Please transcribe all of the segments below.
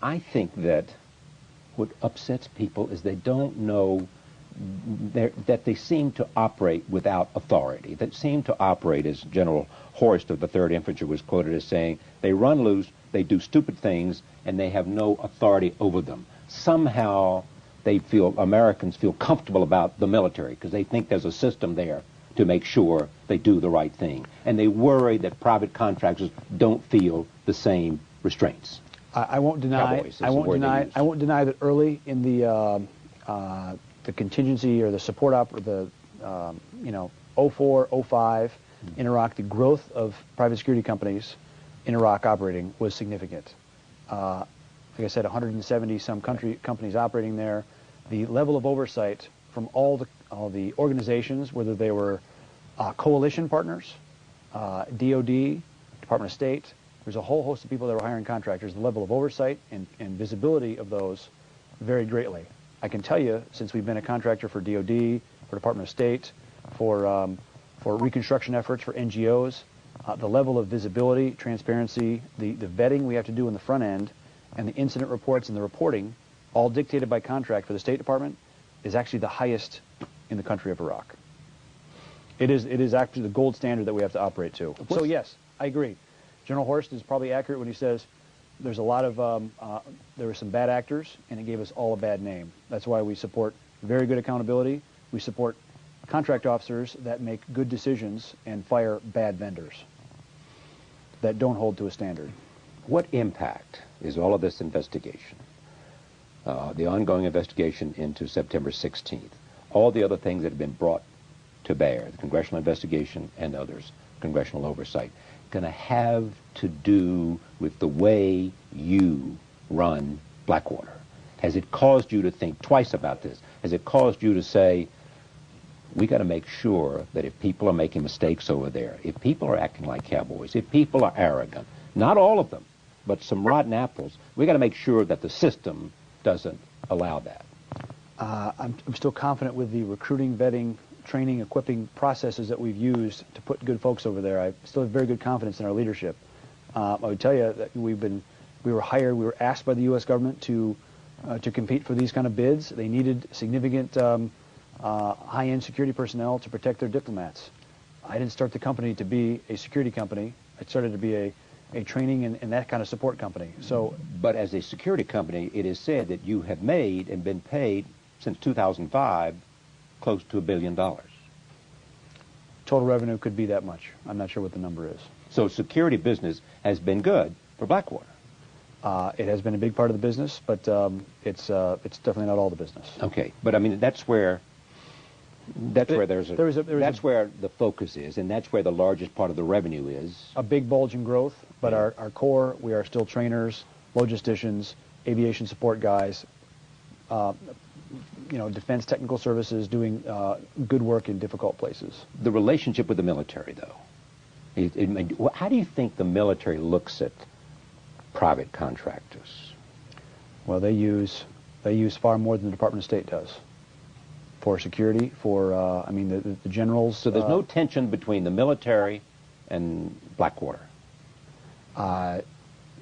I think that what upsets people is they don't know that they seem to operate without authority, that seem to operate, as General Horst of the 3rd Infantry was quoted as saying, they run loose, they do stupid things, and they have no authority over them. Somehow Americans feel comfortable about the military because they think there's a system there to make sure they do the right thing. And they worry that private contractors don't feel the same restraints. I won't deny. I won't deny that early in the contingency or the support the 04, 05 in Iraq, the growth of private security companies in Iraq operating was significant. Like I said, 170 some companies operating there. The level of oversight from all the organizations, whether they were coalition partners, DOD, Department of State. There's a whole host of people that were hiring contractors. The level of oversight and visibility of those varied greatly. I can tell you, since we've been a contractor for DOD, for Department of State, for reconstruction efforts for NGOs, the level of visibility, transparency, the vetting we have to do in the front end, and the incident reports and the reporting, all dictated by contract for the State Department, is actually the highest in the country of Iraq. It is actually the gold standard that we have to operate to. So yes, I agree. General Horst is probably accurate when he says there's a lot of, there were some bad actors, and it gave us all a bad name. That's why we support very good accountability. We support contract officers that make good decisions and fire bad vendors that don't hold to a standard. What impact is all of this investigation, the ongoing investigation into September 16th, all the other things that have been brought to bear, the congressional investigation and others, congressional oversight, going to have to do with the way you run Blackwater? Has it caused you to think twice about this? Has it caused you to say, we got to make sure that if people are making mistakes over there, if people are acting like cowboys, if people are arrogant, not all of them, but some rotten apples, we got to make sure that the system doesn't allow that? I'm still confident with the recruiting, vetting, training, equipping processes that we've used to put good folks over there. I still have very good confidence in our leadership. I would tell you that we were hired, we were asked by the U.S. government to compete for these kind of bids. They needed significant high-end security personnel to protect their diplomats. I didn't start the company to be a security company. I started to be a training and that kind of support company. So, but as a security company, it is said that you have made and been paid since 2005 close to $1 billion. Total revenue could be that much. I'm not sure what the number is. So security business has been good for Blackwater. It has been a big part of the business, but it's definitely not all the business. Okay, but I mean that's where that's where the focus is, and that's where the largest part of the revenue is. A big bulge in growth, but our core, we are still trainers, logisticians, aviation support guys, defense technical services, doing good work in difficult places. The relationship with the military, though, how do you think the military looks at private contractors? Well, they use far more than the Department of State does for security, for the generals. So there's no tension between the military and Blackwater?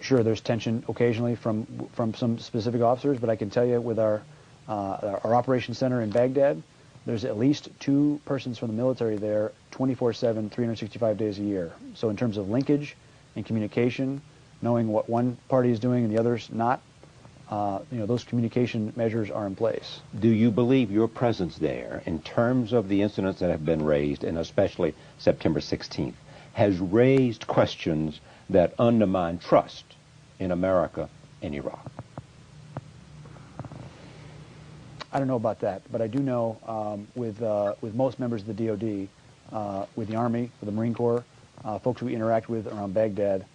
Sure, there's tension occasionally from some specific officers, but I can tell you with our operations center in Baghdad, there's at least 2 persons from the military there 24/7, 365 days a year. So in terms of linkage and communication, knowing what one party is doing and the other's not, those communication measures are in place. Do you believe your presence there, in terms of the incidents that have been raised, and especially September 16th, has raised questions that undermine trust in America and Iraq? I don't know about that, but I do know with most members of the DOD, with the Army, with the Marine Corps, folks we interact with around Baghdad,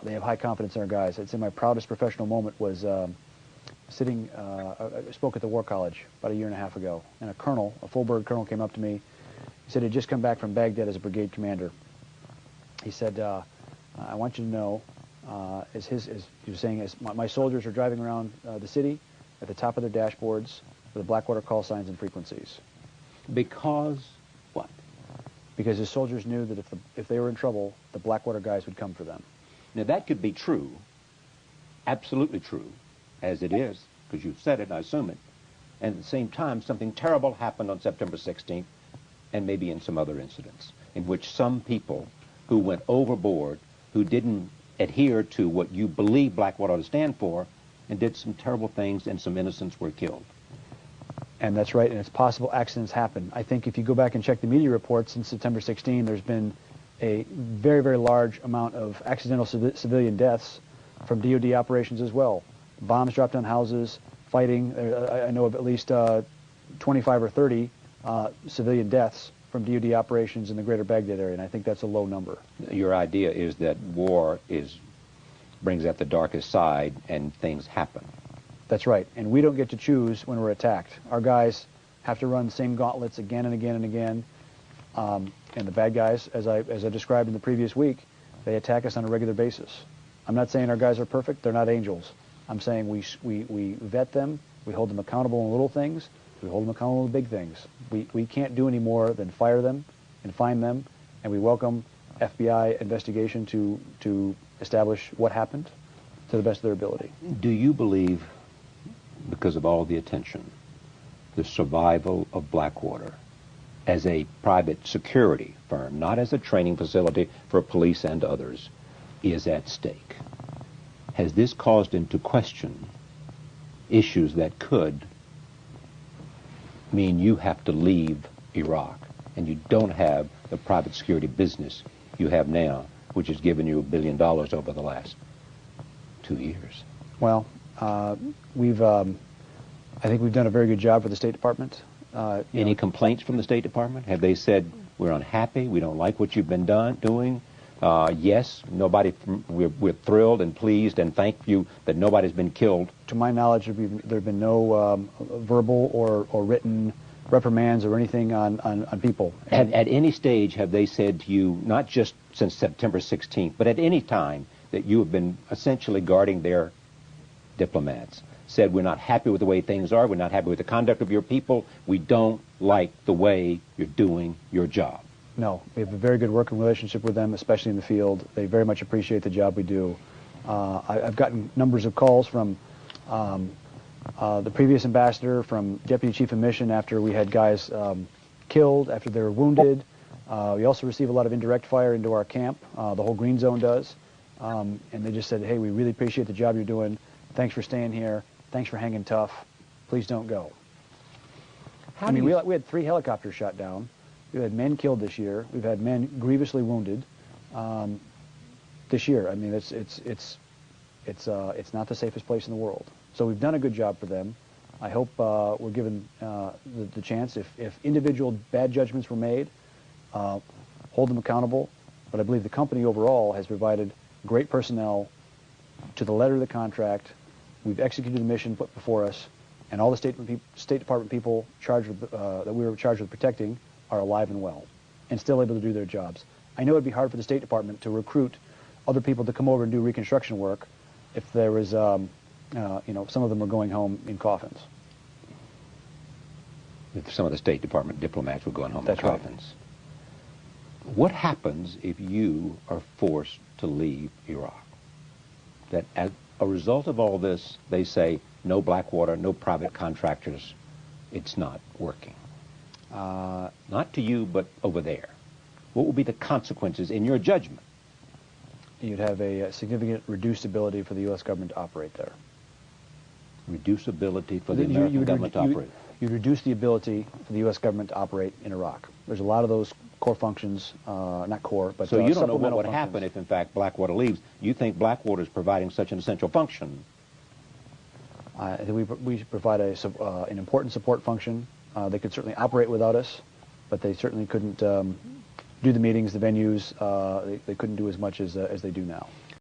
they have high confidence in our guys. I'd say my proudest professional moment was I spoke at the War College about 1.5 years ago, and a colonel, a full-bird colonel, came up to me. He said he'd just come back from Baghdad as a brigade commander. He said, I want you to know, as he was saying, as my soldiers are driving around the city at the top of their dashboards with the Blackwater call signs and frequencies. Because what? Because his soldiers knew that if they were in trouble, the Blackwater guys would come for them. Now that could be true, absolutely true, as it is, because you've said it, I assume it. And at the same time, something terrible happened on September 16th, and maybe in some other incidents, in which some people who went overboard, who didn't adhere to what you believe Blackwater ought to stand for, and did some terrible things, and some innocents were killed. And that's right, and it's possible accidents happen. I think if you go back and check the media reports since September 16, there's been a very, very large amount of accidental civilian deaths from DOD operations as well. Bombs dropped on houses, fighting. I know of at least 25 or 30 civilian deaths from DOD operations in the greater Baghdad area, and I think that's a low number. Your idea is that war brings out the darkest side, and things happen. That's right, and we don't get to choose when we're attacked. Our guys have to run the same gauntlets again and again and again, and the bad guys, as I described in the previous week, they attack us on a regular basis. I'm not saying our guys are perfect, they're not angels. I'm saying we vet them, we hold them accountable in little things, we hold them accountable in big things. We can't do any more than fire them and fine them, and we welcome FBI investigation to establish what happened to the best of their ability. Do you believe, because of all the attention, the survival of Blackwater as a private security firm, not as a training facility for police and others, is at stake? Has this caused into question issues that could mean you have to leave Iraq and you don't have the private security business you have now, which has given you $1 billion over the last 2 years? Well, I think we've done a very good job for the State Department. Any complaints from the State Department? Have they said, we're unhappy, we don't like what you've been doing? Yes, we're thrilled and pleased and thank you that nobody's been killed. To my knowledge, there have been no verbal or written reprimands or anything on people. At any stage have they said to you, not just since September 16th, but at any time that you have been essentially guarding their diplomats, said, we're not happy with the way things are, we're not happy with the conduct of your people, we don't like the way you're doing your job? No, we have a very good working relationship with them, especially in the field. They very much appreciate the job we do. I've gotten numbers of calls from the previous ambassador, from Deputy Chief of Mission after we had guys killed, after they were wounded. We also receive a lot of indirect fire into our camp. The whole Green Zone does. And they just said, hey, we really appreciate the job you're doing. Thanks for staying here. Thanks for hanging tough. Please don't go. We had 3 helicopters shot down. We've had men killed this year. We've had men grievously wounded this year. I mean, it's not the safest place in the world. So we've done a good job for them. I hope we're given the chance. If individual bad judgments were made, hold them accountable. But I believe the company overall has provided great personnel to the letter of the contract. We've executed the mission put before us, and all the State Department people charged with, that we were charged with protecting are alive and well, and still able to do their jobs. I know it'd be hard for the State Department to recruit other people to come over and do reconstruction work if there was, some of them were going home in coffins. If some of the State Department diplomats were going home in coffins. Right. What happens if you are forced to leave Iraq? That as a result of all this, they say, no Blackwater, no private contractors, it's not working. Not to you, but over there. What will be the consequences in your judgment? You'd have a significant reduced ability for the U.S. government to operate there. Reduce ability for the American government to operate? You'd reduce the ability for the U.S. government to operate in Iraq. There's a lot of those core functions, not core, but so you don't know what would functions. happen if, in fact, Blackwater leaves. You think Blackwater is providing such an essential function? We provide an important support function. They could certainly operate without us, but they certainly couldn't do the meetings, the venues. They couldn't do as much as they do now.